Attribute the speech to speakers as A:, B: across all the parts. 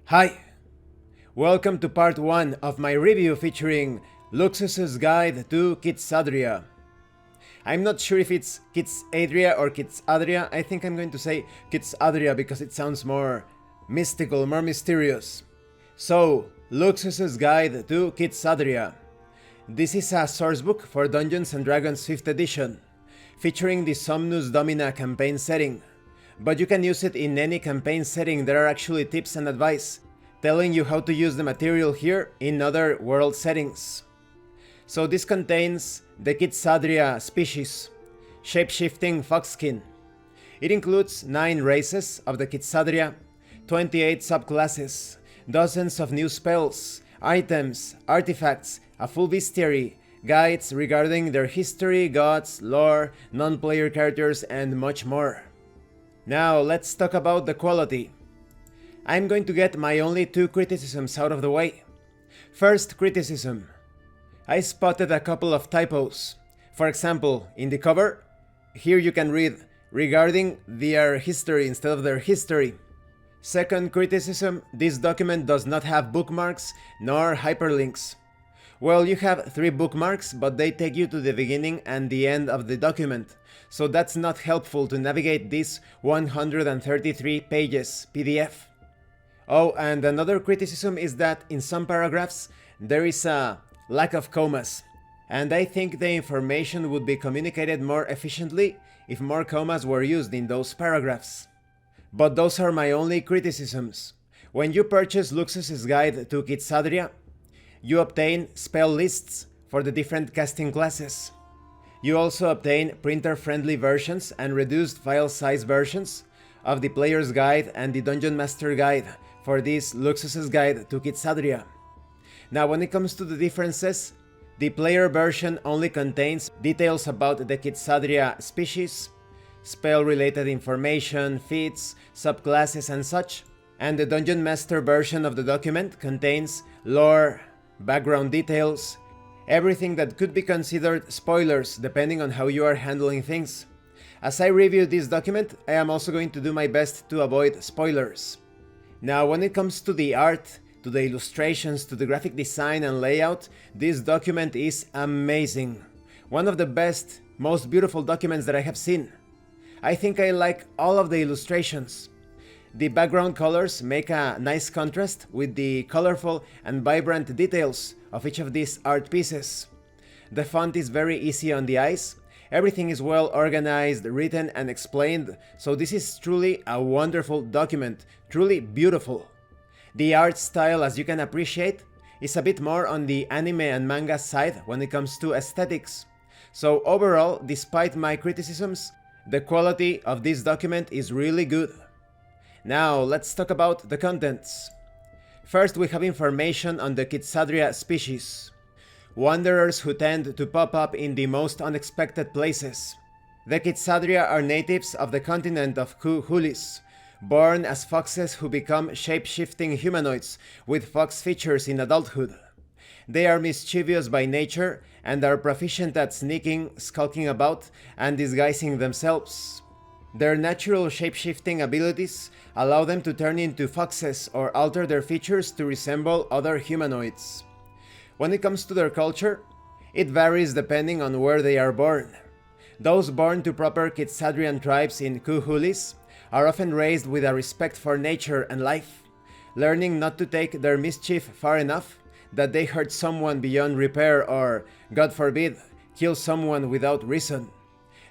A: Hi! Welcome to part 1 of my review featuring Luxus's Guide to Kitsadria. I'm not sure if it's Kitsadria or Kitsadria. I think I'm going to say Kitsadria because it sounds more mystical, more mysterious. So, Luxus's Guide to Kitsadria. This is a sourcebook for Dungeons & Dragons 5th edition, featuring the Somnus Domina campaign setting. But you can use it in any campaign setting. There are actually tips and advice telling you how to use the material here in other world settings. So this contains the Kitsadria species, shape-shifting foxskin. It includes 9 races of the Kitsadria, 28 subclasses, dozens of new spells, items, artifacts, a full bestiary, guides regarding their history, gods, lore, non-player characters, and much more. Now let's talk about the quality. I'm going to get my only 2 criticisms out of the way. First criticism. I spotted a couple of typos. For example, in the cover, here you can read regarding their history instead of their history. Second criticism, this document does not have bookmarks nor hyperlinks. Well, you have 3 bookmarks, but they take you to the beginning and the end of the document, so that's not helpful to navigate this 133 pages PDF. Oh, and another criticism is that in some paragraphs there is a lack of commas, and I think the information would be communicated more efficiently if more commas were used in those paragraphs. But those are my only criticisms. When you purchase Luxus's Guide to Kitsadria, you obtain spell lists for the different casting classes. You also obtain printer-friendly versions and reduced file size versions of the Player's Guide and the Dungeon Master Guide for this Luxus's Guide to Kitsadria. Now, when it comes to the differences, the player version only contains details about the Kitsadria species, spell-related information, feats, subclasses, and such, and the Dungeon Master version of the document contains lore, background details, everything that could be considered spoilers depending on how you are handling things. As I review this document, I am also going to do my best to avoid spoilers. Now, when it comes to the art, to the illustrations, to the graphic design and layout, this document is amazing. One of the best, most beautiful documents that I have seen. I think I like all of the illustrations. The background colors make a nice contrast with the colorful and vibrant details of each of these art pieces. The font is very easy on the eyes. Everything is well organized, written, and explained, so this is truly a wonderful document, truly beautiful. The art style, as you can appreciate, is a bit more on the anime and manga side when it comes to aesthetics. So overall, despite my criticisms, the quality of this document is really good. Now, let's talk about the contents. First, we have information on the Kitsadria species. Wanderers who tend to pop up in the most unexpected places. The Kitsadria are natives of the continent of Hulis, born as foxes who become shape-shifting humanoids with fox features in adulthood. They are mischievous by nature and are proficient at sneaking, skulking about, and disguising themselves. Their natural shape-shifting abilities allow them to turn into foxes or alter their features to resemble other humanoids. When it comes to their culture, it varies depending on where they are born. Those born to proper Kitsadrian tribes in Kuhulis are often raised with a respect for nature and life, learning not to take their mischief far enough that they hurt someone beyond repair or, God forbid, kill someone without reason.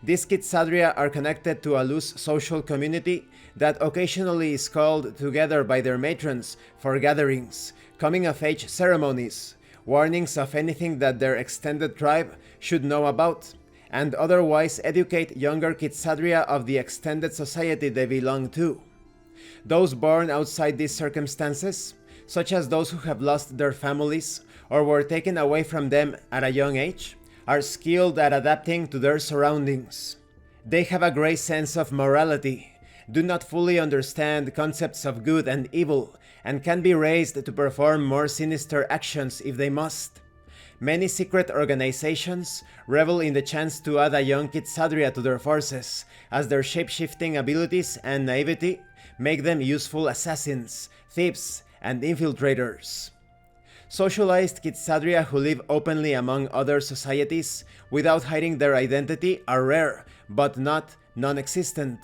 A: These Kitsadria are connected to a loose social community that occasionally is called together by their matrons for gatherings, coming-of-age ceremonies, warnings of anything that their extended tribe should know about, and otherwise educate younger Kitsadria of the extended society they belong to. Those born outside these circumstances, such as those who have lost their families or were taken away from them at a young age, are skilled at adapting to their surroundings. They have a great sense of morality, do not fully understand concepts of good and evil, and can be raised to perform more sinister actions if they must. Many secret organizations revel in the chance to add a young Kitsadria to their forces, as their shape-shifting abilities and naivety make them useful assassins, thieves, and infiltrators. Socialized Kitsadria who live openly among other societies without hiding their identity are rare, but not non-existent.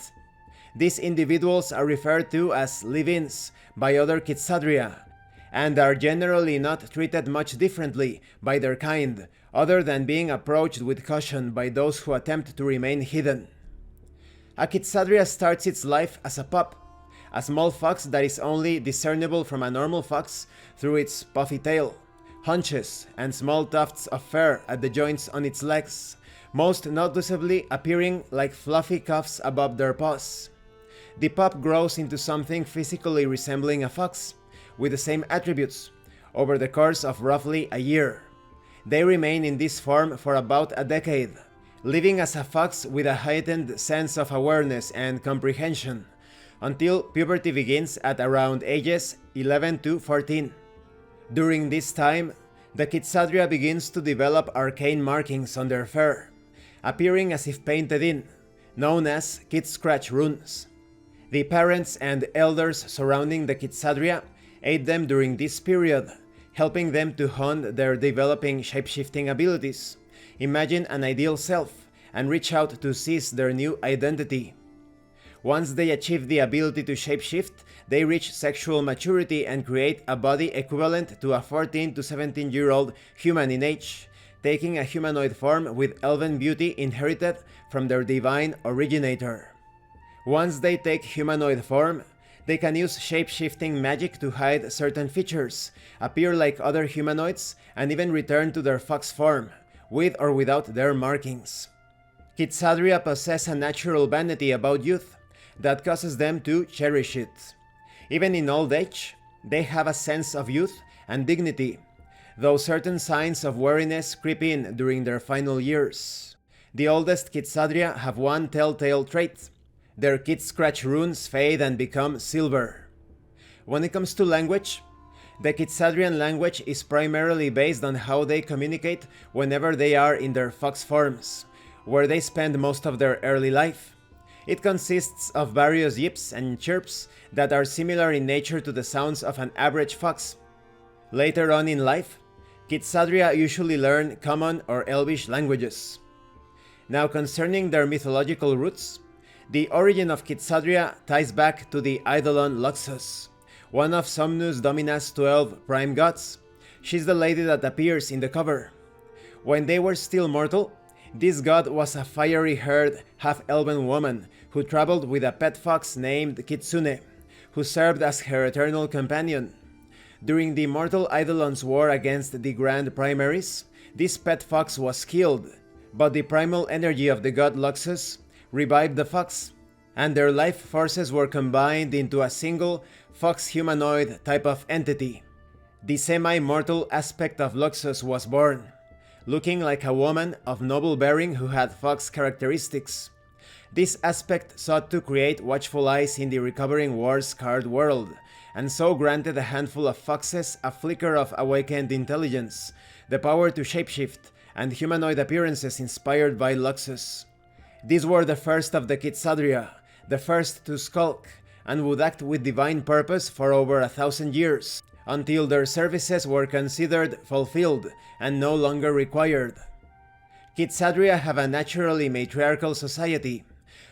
A: These individuals are referred to as live-ins by other Kitsadria, and are generally not treated much differently by their kind, other than being approached with caution by those who attempt to remain hidden. A Kitsadria starts its life as a pup, a small fox that is only discernible from a normal fox through its puffy tail, hunches, and small tufts of fur at the joints on its legs, most noticeably appearing like fluffy cuffs above their paws. The pup grows into something physically resembling a fox, with the same attributes, over the course of roughly a year. They remain in this form for about a decade, living as a fox with a heightened sense of awareness and comprehension, until puberty begins at around ages 11 to 14. During this time, the Kitsadria begins to develop arcane markings on their fur, appearing as if painted in, known as Kit Scratch runes. The parents and elders surrounding the Kitsadria aid them during this period, helping them to hone their developing shapeshifting abilities, imagine an ideal self, and reach out to seize their new identity. Once they achieve the ability to shapeshift, they reach sexual maturity and create a body equivalent to a 14 to 17-year-old human in age, taking a humanoid form with elven beauty inherited from their divine originator. Once they take humanoid form, they can use shapeshifting magic to hide certain features, appear like other humanoids, and even return to their fox form, with or without their markings. Kitsadria possess a natural vanity about youth that causes them to cherish it. Even in old age, they have a sense of youth and dignity, though certain signs of weariness creep in during their final years. The oldest Kitsadria have one telltale trait: their Kit Scratch runes fade and become silver. When it comes to language, the Kitsadrian language is primarily based on how they communicate whenever they are in their fox forms, where they spend most of their early life. It consists of various yips and chirps that are similar in nature to the sounds of an average fox. Later on in life, Kitsadria usually learn common or elvish languages. Now, concerning their mythological roots, the origin of Kitsadria ties back to the Eidolon Luxus, one of Somnus Domina's 12 prime gods. She's the lady that appears in the cover. When they were still mortal, this god was a fiery-haired, half-elven woman who traveled with a pet fox named Kitsune, who served as her eternal companion. During the mortal Eidolons' war against the Grand Primaries, this pet fox was killed, but the primal energy of the god Luxus revived the fox, and their life forces were combined into a single fox-humanoid type of entity. The semi-mortal aspect of Luxus was born, looking like a woman of noble bearing who had fox characteristics. This aspect sought to create watchful eyes in the recovering war-scarred world, and so granted a handful of foxes a flicker of awakened intelligence, the power to shapeshift, and humanoid appearances inspired by Luxus. These were the first of the Kitsadria, the first to skulk, and would act with divine purpose for over 1,000 years, until their services were considered fulfilled and no longer required. Kitsadria have a naturally matriarchal society.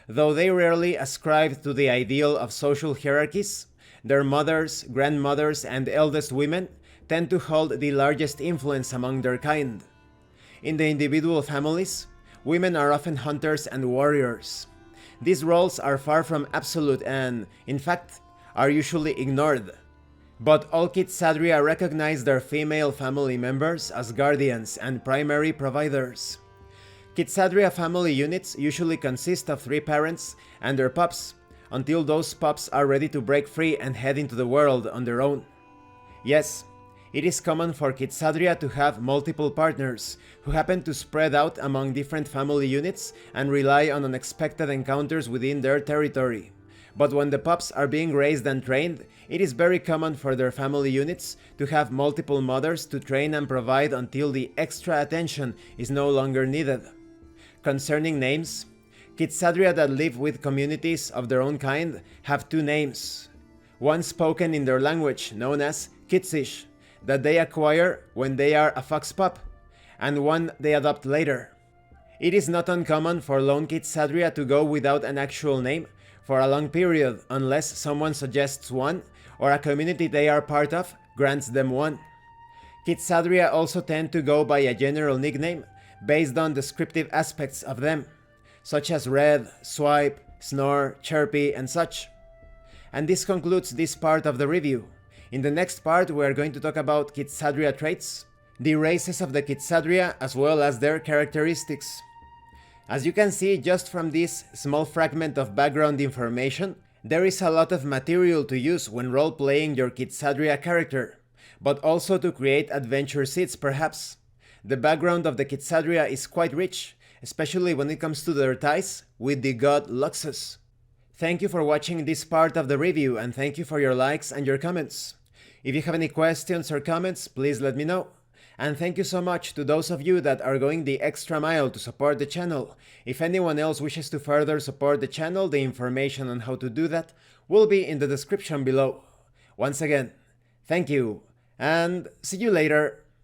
A: Though they rarely ascribe to the ideal of social hierarchies, their mothers, grandmothers, and eldest women tend to hold the largest influence among their kind. In the individual families, women are often hunters and warriors. These roles are far from absolute and, in fact, are usually ignored. But all Kitsadria recognize their female family members as guardians and primary providers. Kitsadria family units usually consist of 3 parents and their pups, until those pups are ready to break free and head into the world on their own. Yes, it is common for Kitsadria to have multiple partners, who happen to spread out among different family units and rely on unexpected encounters within their territory. But when the pups are being raised and trained, it is very common for their family units to have multiple mothers to train and provide until the extra attention is no longer needed. Concerning names, Kitsadria that live with communities of their own kind have 2 names. one spoken in their language known as Kitsish, that they acquire when they are a fox pup, and one they adopt later. It is not uncommon for lone Kitsadria to go without an actual name for a long period unless someone suggests one or a community they are part of grants them one. Kitsadria also tend to go by a general nickname based on descriptive aspects of them, such as red, swipe, snore, chirpy, and such. And this concludes this part of the review. In the next part we are going to talk about Kitsadria traits, the races of the Kitsadria as well as their characteristics. As you can see just from this small fragment of background information, there is a lot of material to use when role-playing your Kitsadria character, but also to create adventure seeds perhaps. The background of the Kitsadria is quite rich, especially when it comes to their ties with the god Luxus. Thank you for watching this part of the review and thank you for your likes and your comments. If you have any questions or comments, please let me know. And thank you so much to those of you that are going the extra mile to support the channel. If anyone else wishes to further support the channel, the information on how to do that will be in the description below. Once again, thank you, and see you later.